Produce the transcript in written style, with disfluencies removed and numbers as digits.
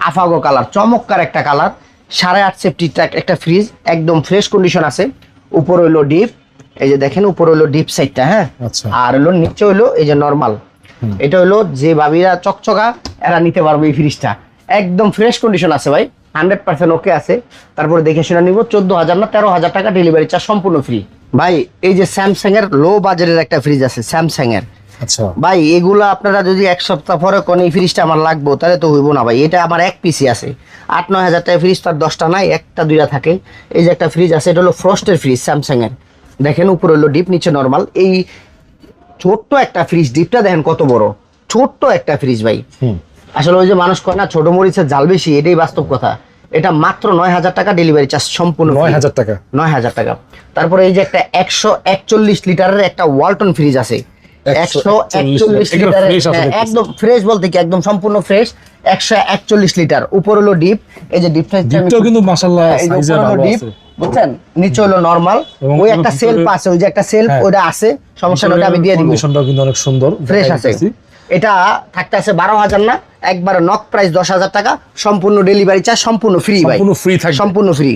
আফাগো colour, চমৎকার একটা colour. 8.5 safety একটা ফ্রিজ, একদম ফ্রেশ কন্ডিশন আছে। উপর হইলো ডিপ, এই যে দেখেন উপর হইলো ডিপ সাইডটা, হ্যাঁ। আচ্ছা। আর হলো নিচে হইলো এই যে নরমাল। এটা হলো যে ভাবিরা চকচকা এরা নিতে পারবে এই ফ্রিজটা, একদম ফ্রেশ কন্ডিশন আছে ভাই, 100% ওকে আছে। তারপরে দেখে শুনে নিব। 14,000 না 13,000 টাকা ডেলিভারি চার্জ সম্পূর্ণ ফ্রি। ভাই এই যে স্যামসাং এর লো বাজেটের একটা ফ্রিজ আছে, স্যামসাং এর। আচ্ছা ভাই এগুলা আপনারা যদি এক সপ্তাহ পরে কোন এই ফ্রিজটা আমার লাগবে, তাহলে তো হইব না ভাই। এটা আমার এক পিসি আছে, 8-9 হাজার টাকা ফ্রিজ, তার 10টা নাই, একটা দুইটা থাকে। এই যে একটা ফ্রিজ আছে, এটা হলো ফ্রস্টের ফ্রিজ স্যামসাং এর। দেখেন উপরে হলো ডিপ, নিচে নরমাল। এই ছোট্ট একটা ফ্রিজ, ডিপটা দেখেন কত বড়, ছোট্ট একটা ফ্রিজ ভাই। আসলে ওই যে মানুষ কয় না ছোট মরিচের জাল বেশি, এটাই বাস্তব কথা। এটা মাত্র 9,000 টাকা ডেলিভারি চার্জ সম্পূর্ণ। 9,000 টাকা? 9,000 টাকা। তারপরে এই যে একটা 141 লিটারের একটা ওয়ালটন ফ্রিজ আছে, 141 লিটারের, একদম ফ্রেশ বলতে কি একদম সম্পূর্ণ ফ্রেশ, 141 লিটার। উপর হলো ডিপ, এই যে ডিপটা কিন্তু মাশাআল্লাহ সাইজে ভালো আছে, বুঝছেন। নিচে হলো নরমাল, ওই একটা সেলফ আছে, ওই যে একটা সেলফ ওটা আছে, সমস্যা নেই, ওটা আমি দিয়ে দিব। কন্ডিশনটাও কিন্তু অনেক সুন্দর, ফ্রেশ আছে। এটা থাকতে আছে 12,000 না, একবার নক প্রাইস 10,000 টাকা, সম্পূর্ণ ডেলিভারি চার্জ সম্পূর্ণ ফ্রি ভাই, সম্পূর্ণ ফ্রি থাকবে, সম্পূর্ণ ফ্রি।